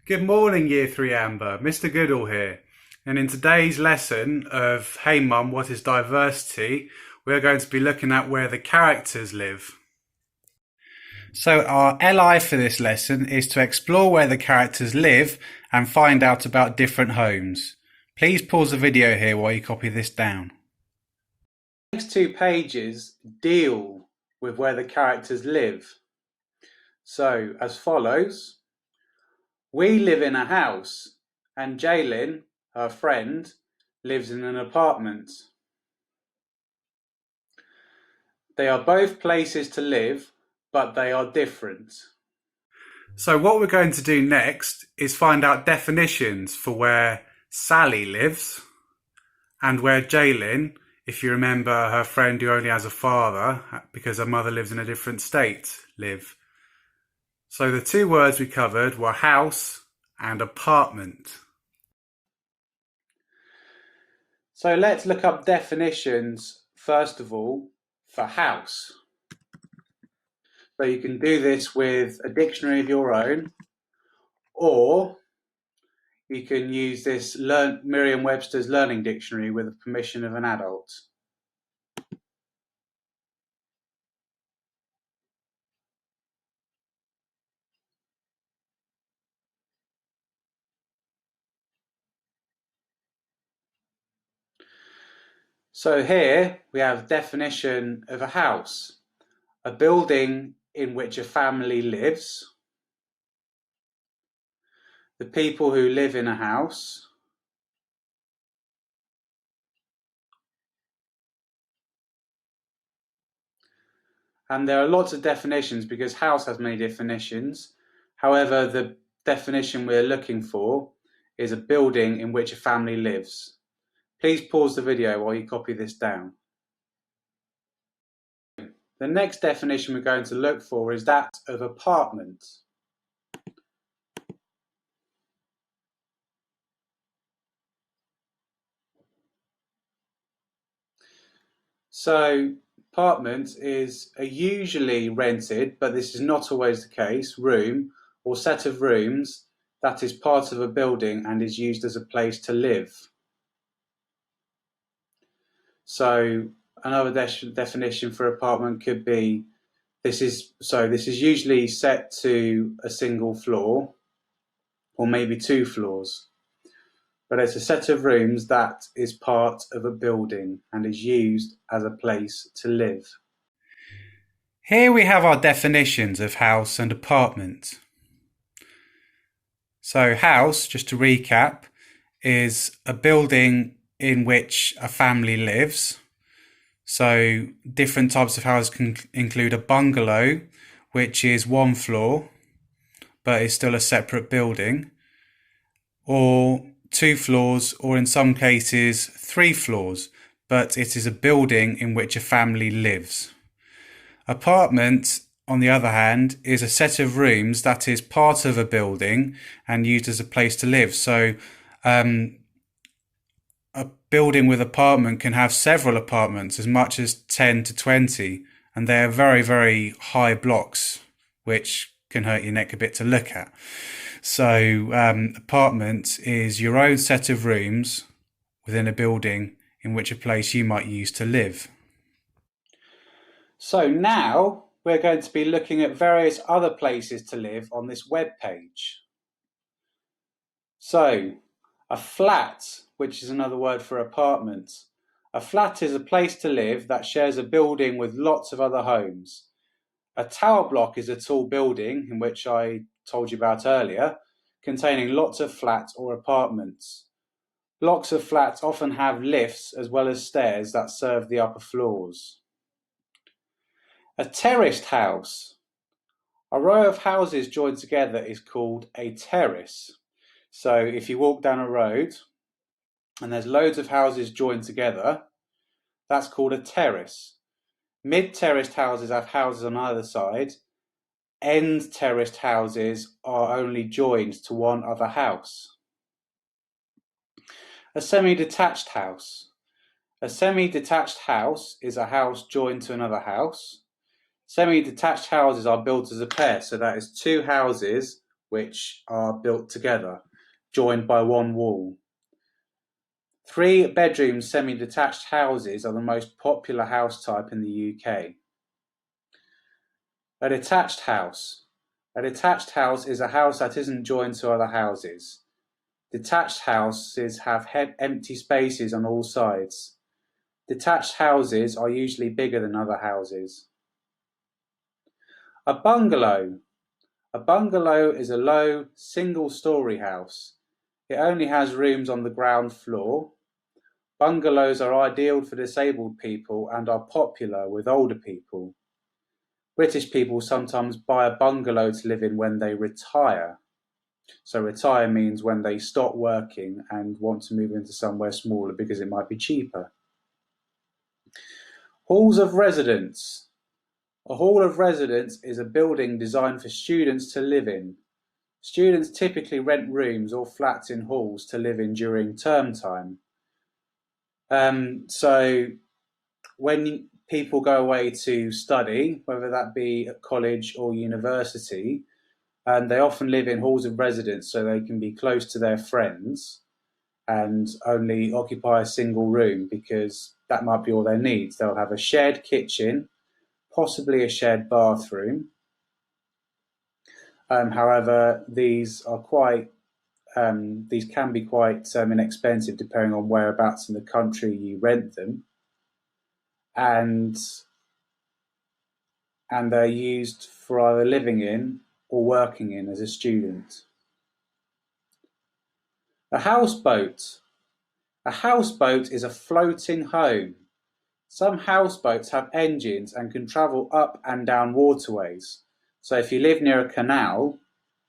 Good morning, Year 3 Amber. Mr. Goodall here. And in today's lesson of Hey Mum, What is Diversity? We're going to be looking at where the characters live. So our LI for this lesson is to explore where the characters live and find out about different homes. Please pause the video here while you copy this down. The next two pages deal with where the characters live. So, as follows. We live in a house, and Jaylin, her friend, lives in an apartment. They are both places to live, but they are different. So what we're going to do next is find out definitions for where Sally lives and where Jaylin, if you remember her friend who only has a father because her mother lives in a different state, live. So the two words we covered were house and apartment. So let's look up definitions, first of all, for house. So you can do this with a dictionary of your own, or you can use this Merriam-Webster's Learning Dictionary with the permission of an adult. So here we have definition of a house, a building in which a family lives, the people who live in a house, and there are lots of definitions because house has many definitions. However, the definition we're looking for is a building in which a family lives. Please pause the video while you copy this down. The next definition we're going to look for is that of apartment. So apartment is a usually rented, but this is not always the case, room or set of rooms that is part of a building and is used as a place to live. So another definition for apartment could be this is usually set to a single floor or maybe two floors. But it's a set of rooms that is part of a building and is used as a place to live. Here we have our definitions of house and apartment. So house, just to recap, is a building in which a family lives. So different types of houses can include a bungalow, which is one floor, but is still a separate building, or two floors, or in some cases, three floors, but it is a building in which a family lives. Apartment, on the other hand, is a set of rooms that is part of a building and used as a place to live. So a building with apartment can have several apartments, as much as 10 to 20, and they are very, very high blocks, which can hurt your neck a bit to look at. So apartment is your own set of rooms within a building in which a place you might use to live. So now we're going to be looking at various other places to live on this web page. So a flat, which is another word for apartment. A flat is a place to live that shares a building with lots of other homes. A tower block is a tall building, in which I told you about earlier, containing lots of flats or apartments. Blocks of flats often have lifts as well as stairs that serve the upper floors. A terraced house. A row of houses joined together is called a terrace. So if you walk down a road and there's loads of houses joined together, that's called a terrace. Mid-terraced houses have houses on either side. End-terraced houses are only joined to one other house. A semi-detached house. A semi-detached house is a house joined to another house. Semi-detached houses are built as a pair, so that is two houses which are built together, joined by one wall. 3-bedroom semi-detached houses are the most popular house type in the UK. A detached house. A detached house is a house that isn't joined to other houses. Detached houses have empty spaces on all sides. Detached houses are usually bigger than other houses. A bungalow. A bungalow is a low, single-story house. It only has rooms on the ground floor. Bungalows are ideal for disabled people and are popular with older people. British people sometimes buy a bungalow to live in when they retire. So retire means when they stop working and want to move into somewhere smaller because it might be cheaper. Halls of residence. A hall of residence is a building designed for students to live in. Students typically rent rooms or flats in halls to live in during term time. So when people go away to study, whether that be at college or university, they often live in halls of residence so they can be close to their friends and only occupy a single room because that might be all their needs. They'll have a shared kitchen, possibly a shared bathroom. However, these can be quite inexpensive depending on whereabouts in the country you rent them, and they're used for either living in or working in as a student. A houseboat. A houseboat is a floating home. Some houseboats have engines and can travel up and down waterways. So if you live near a canal,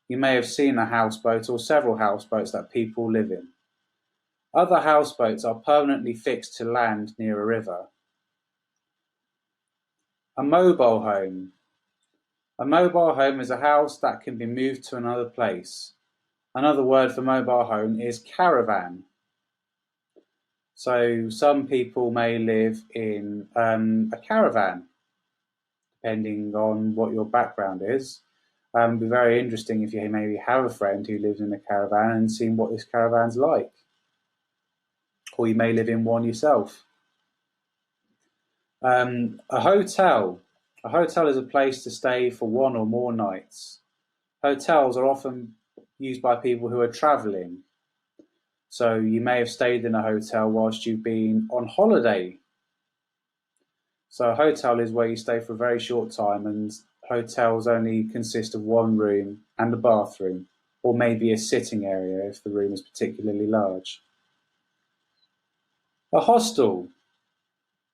you may have seen a houseboat or several houseboats that people live in. Other houseboats are permanently fixed to land near a river. A mobile home. A mobile home is a house that can be moved to another place. Another word for mobile home is caravan. So some people may live in a caravan, depending on what your background is. It'd be very interesting if you maybe have a friend who lives in a caravan and seen what this caravan's like. Or you may live in one yourself. A hotel. A hotel is a place to stay for one or more nights. Hotels are often used by people who are travelling. So you may have stayed in a hotel whilst you've been on holiday. So a hotel is where you stay for a very short time, and hotels only consist of one room and a bathroom, or maybe a sitting area if the room is particularly large. A hostel.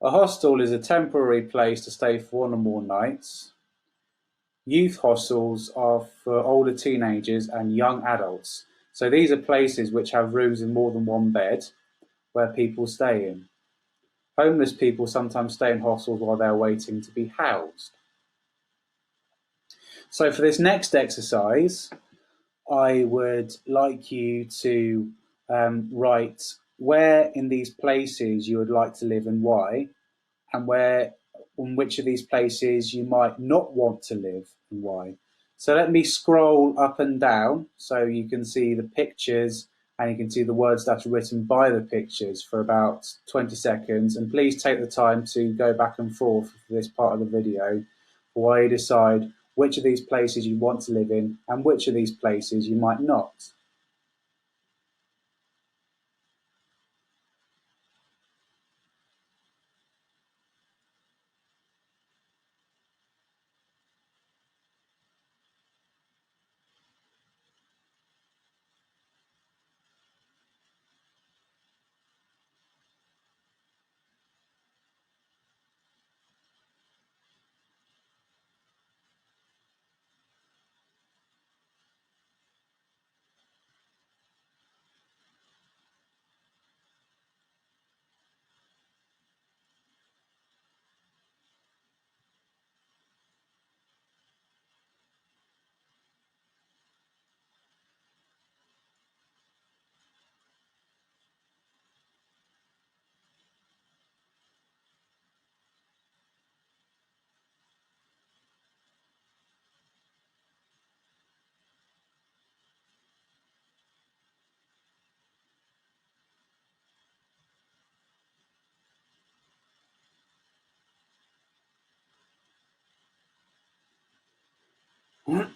A hostel is a temporary place to stay for one or more nights. Youth hostels are for older teenagers and young adults. So these are places which have rooms with more than one bed where people stay in. Homeless people sometimes stay in hostels while they're waiting to be housed. So for this next exercise, I would like you to write where in these places you would like to live and why, and where on which of these places you might not want to live and why. So let me scroll up and down so you can see the pictures and you can see the words that are written by the pictures for about 20 seconds. And please take the time to go back and forth for this part of the video while you decide which of these places you want to live in and which of these places you might not. So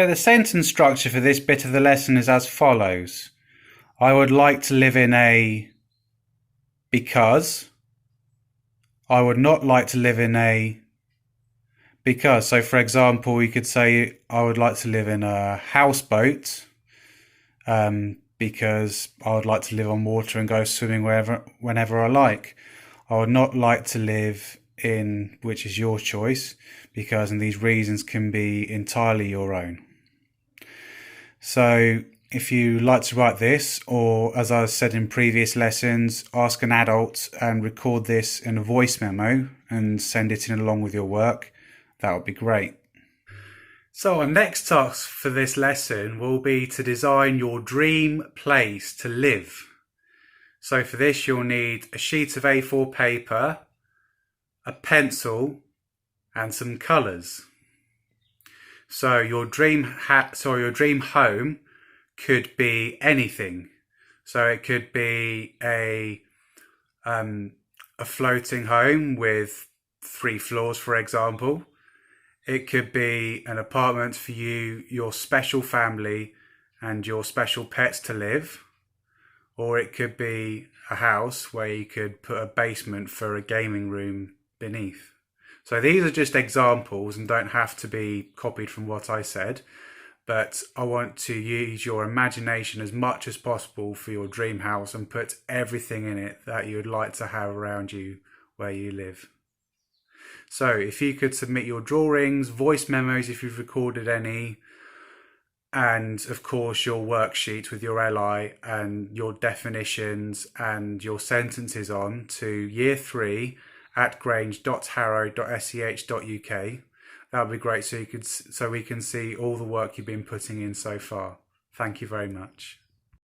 the sentence structure for this bit of the lesson is as follows. I would like to live in a because. I would not like to live in a because. So for example, you could say I would like to live in a houseboat because I would like to live on water and go swimming whenever I like. I would not like to live in, which is your choice, because and these reasons can be entirely your own. So if you like to write this, or as I said in previous lessons, ask an adult and record this in a voice memo and send it in along with your work, that would be great. So our next task for this lesson will be to design your dream place to live. So for this you'll need a sheet of A4 paper, a pencil and some colours. So your dream home could be anything. So it could be a floating home with 3 floors, for example. It could be an apartment for you, your special family and your special pets to live. Or it could be a house where you could put a basement for a gaming room beneath. So these are just examples and don't have to be copied from what I said, but I want to use your imagination as much as possible for your dream house and put everything in it that you would like to have around you where you live. So if you could submit your drawings, voice memos if you've recorded any, and of course your worksheet with your LI and your definitions and your sentences on to year3@grange.harrow.sch.uk. That would be great so we can see all the work you've been putting in so far. Thank you very much.